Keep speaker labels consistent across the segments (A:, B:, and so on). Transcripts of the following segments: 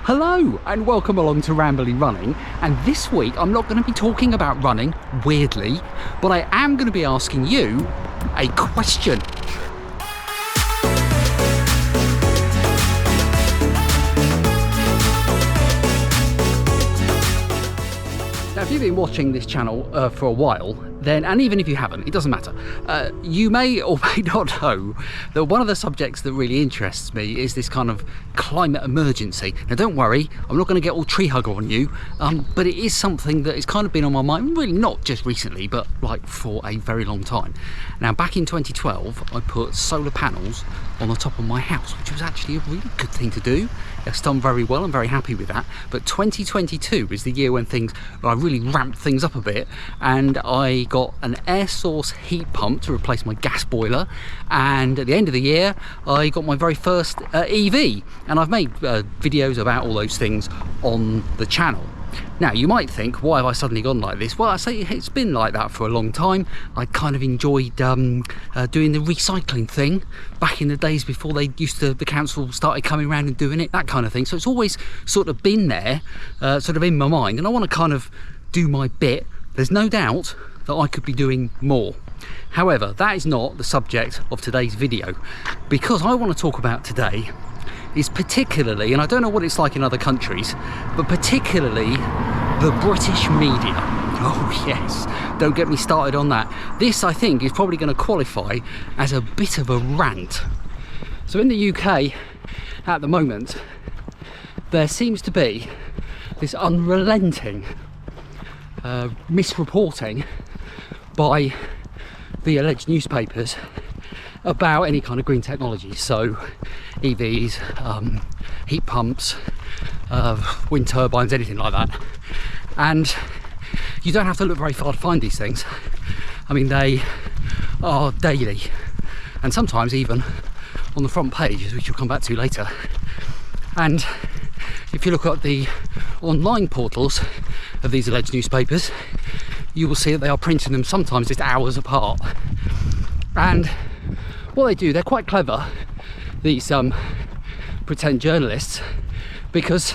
A: Hello and welcome along to Rambly Running, and this week I'm not going to be talking about running, weirdly, but I am going to be asking you a question. Now, if you've been watching this channel for a while, then, and even if you haven't, it doesn't matter, you may or may not know that one of the subjects that really interests me is this kind of climate emergency. Now don't worry, I'm not going to get all tree hugger on you, but it is something that has kind of been on my mind, really not just recently, but like for a very long time. Now back in 2012, I put solar panels on the top of my house, which was actually a really good thing to do. It's done very well, I'm very happy with that. But 2022 is the year when I really ramped things up a bit, and I got an air source heat pump to replace my gas boiler, and at the end of the year I got my very first EV, and I've made videos about all those things on the channel. Now you might think, why have I suddenly gone like this? Well, I say it's been like that for a long time. I kind of enjoyed doing the recycling thing back in the days before the council started coming around and doing it, that kind of thing. So it's always sort of been there, sort of in my mind, and I want to kind of do my bit. There's no doubt that I could be doing more. However, that is not the subject of today's video, because I want to talk about today is particularly, and I don't know what it's like in other countries, but particularly the British media. Oh yes, don't get me started on that. This, I think, is probably going to qualify as a bit of a rant. So in the UK at the moment, there seems to be this unrelenting misreporting by the alleged newspapers about any kind of green technology. So EVs, heat pumps, wind turbines, anything like that. And you don't have to look very far to find these things. I mean, they are daily, and sometimes even on the front page, which we'll come back to later. And if you look at the online portals of these alleged newspapers, you will see that they are printing them sometimes just hours apart. And what they do, they're quite clever, these pretend journalists, because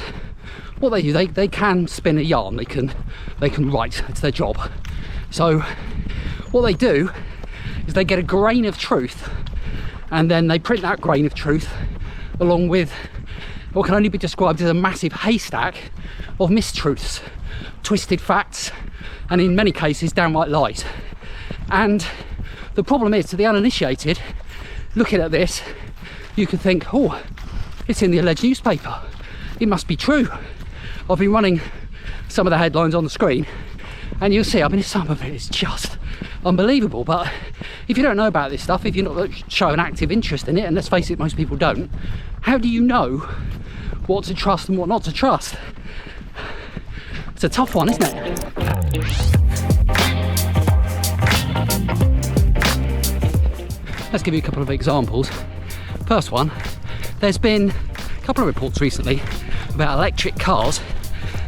A: what they do, they can spin a yarn, they can write, it's their job. So what they do is they get a grain of truth, and then they print that grain of truth along with what can only be described as a massive haystack of mistruths, twisted facts, and in many cases downright lies. And the problem is, to the uninitiated looking at this, you could think, oh, it's in the alleged newspaper, it must be true. I've been running some of the headlines on the screen, and you'll see, I mean, some of it is just unbelievable. But if you don't know about this stuff, if you're not showing active interest in it, and let's face it, most people don't, how do you know what to trust and what not to trust? It's a tough one, isn't it? Let's give you a couple of examples. First one, there's been a couple of reports recently about electric cars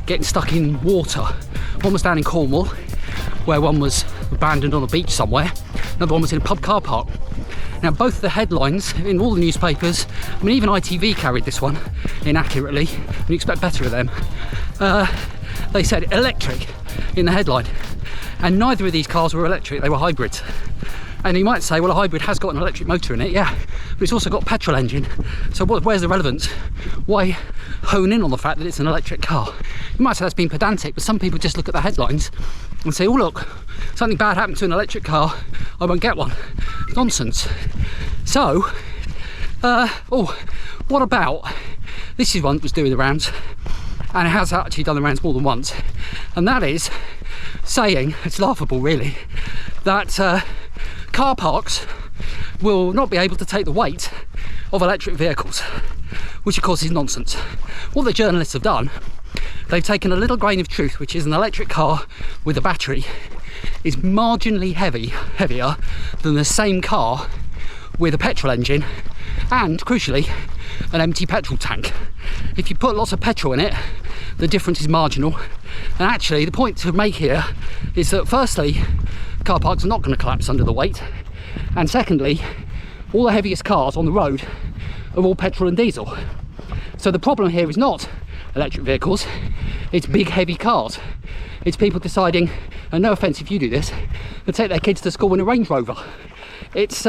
A: getting stuck in water. One was down in Cornwall, where one was abandoned on a beach somewhere. Another one was in a pub car park. Now both the headlines in all the newspapers, I mean even ITV carried this one inaccurately, and you expect better of them. They said electric in the headline, and neither of these cars were electric, they were hybrids. And you might say, well, a hybrid has got an electric motor in it, yeah, but it's also got a petrol engine. So where's the relevance? Why hone in on the fact that it's an electric car? You might say that's being pedantic, but some people just look at the headlines and say, oh look, something bad happened to an electric car, I won't get one. Nonsense. So, what about, this is one that was doing the rounds, and it has actually done the rounds more than once, and that is saying, it's laughable really, that car parks will not be able to take the weight of electric vehicles, which of course is nonsense. What the journalists have done, they've taken a little grain of truth, which is an electric car with a battery is marginally heavier than the same car with a petrol engine and, crucially, an empty petrol tank. If you put lots of petrol in it, the difference is marginal. And actually, the point to make here is that firstly, car parks are not going to collapse under the weight, and secondly, all the heaviest cars on the road are all petrol and diesel. So the problem here is not electric vehicles. It's big heavy cars. It's people deciding, and no offence if you do this, to take their kids to school in a Range Rover. It's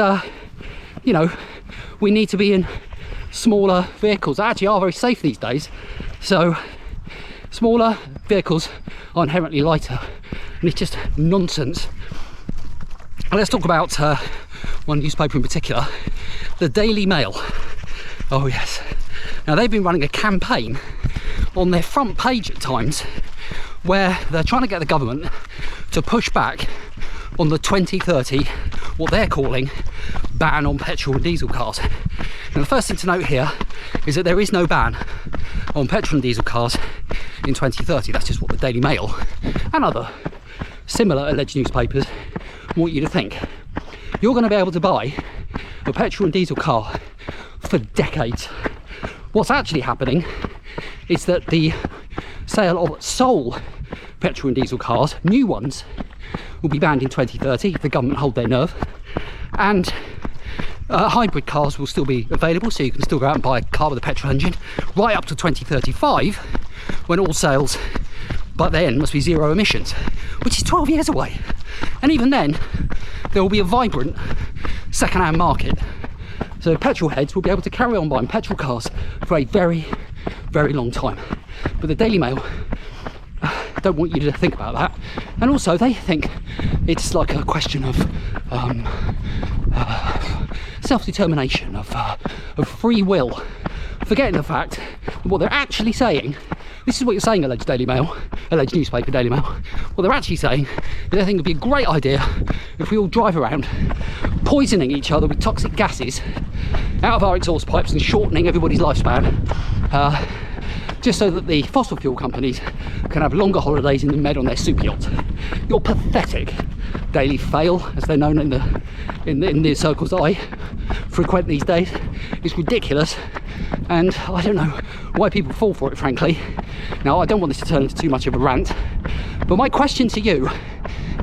A: you know, we need to be in smaller vehicles that actually are very safe these days. So smaller vehicles are inherently lighter, and it's just nonsense. And let's talk about one newspaper in particular, the Daily Mail. Oh yes. Now they've been running a campaign on their front page at times where they're trying to get the government to push back on the 2030, what they're calling, ban on petrol and diesel cars. Now the first thing to note here is that there is no ban on petrol and diesel cars in 2030. That's just what the Daily Mail and other similar alleged newspapers want you to think. You're going to be able to buy a petrol and diesel car for decades. What's actually happening is that the sale of sole petrol and diesel cars, new ones, will be banned in 2030 if the government hold their nerve, and hybrid cars will still be available, so you can still go out and buy a car with a petrol engine right up to 2035, when all sales by then must be zero emissions, which is 12 years away. And even then there will be a vibrant second-hand market, so petrol heads will be able to carry on buying petrol cars for a very, very long time. But the Daily Mail don't want you to think about that, and also they think it's like a question of self-determination, of free will, forgetting the fact that what they're actually saying, this is what you're saying, alleged newspaper Daily Mail, what they're actually saying is they think it'd be a great idea if we all drive around poisoning each other with toxic gases out of our exhaust pipes and shortening everybody's lifespan, just so that the fossil fuel companies can have longer holidays in the Med on their super yachts. Your pathetic Daily Fail, as they're known in the circles that I frequent these days, is ridiculous, and I don't know why people fall for it, frankly. Now, I don't want this to turn into too much of a rant, but my question to you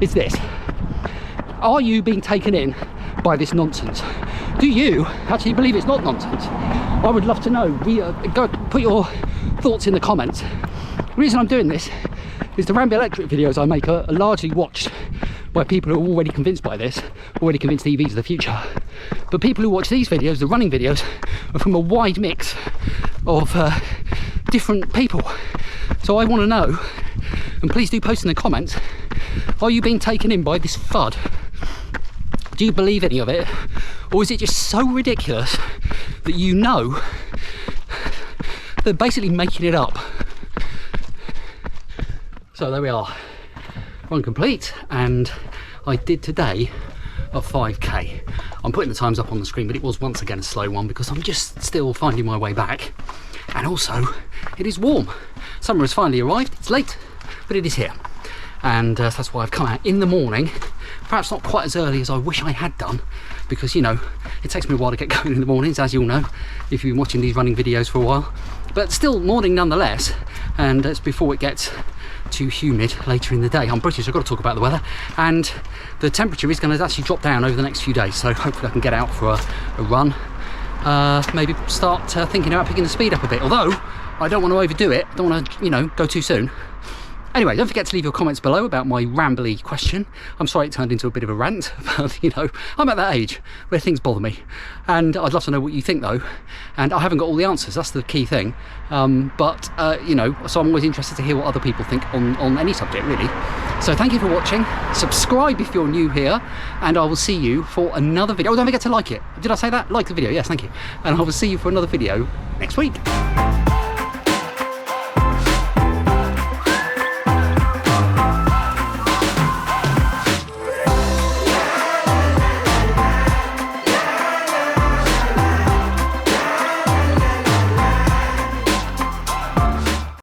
A: is this: are you being taken in by this nonsense? Do you actually believe it's not nonsense? I would love to know. Go put your thoughts in the comments. The reason I'm doing this is the Ramby electric videos I make are largely watched by people who are already convinced by this, already convinced EVs are the future. But people who watch these videos, the running videos, are from a wide mix of different people. So I want to know, and please do post in the comments, are you being taken in by this FUD? Do you believe any of it? Or is it just so ridiculous that you know they're basically making it up? So there we are, run complete, and I did today a 5k. I'm putting the times up on the screen, but it was once again a slow one because I'm just still finding my way back, and also it is warm. Summer has finally arrived. It's late, but it is here, and that's why I've come out in the morning, perhaps not quite as early as I wish I had done, because, you know, it takes me a while to get going in the mornings, as you'll know if you've been watching these running videos for a while, but still morning nonetheless, and it's before it gets too humid later in the day. I'm British, I've got to talk about the weather, and the temperature is going to actually drop down over the next few days, so hopefully I can get out for a run, maybe start thinking about picking the speed up a bit, although I don't want to overdo it. I don't want to, you know, go too soon. Anyway, don't forget to leave your comments below about my rambly question. I'm sorry it turned into a bit of a rant, but, you know, I'm at that age where things bother me. And I'd love to know what you think, though. And I haven't got all the answers, that's the key thing. You know, so I'm always interested to hear what other people think on any subject, really. So thank you for watching. Subscribe if you're new here, and I will see you for another video. Oh, don't forget to like it. Did I say that? Like the video, yes, thank you. And I will see you for another video next week.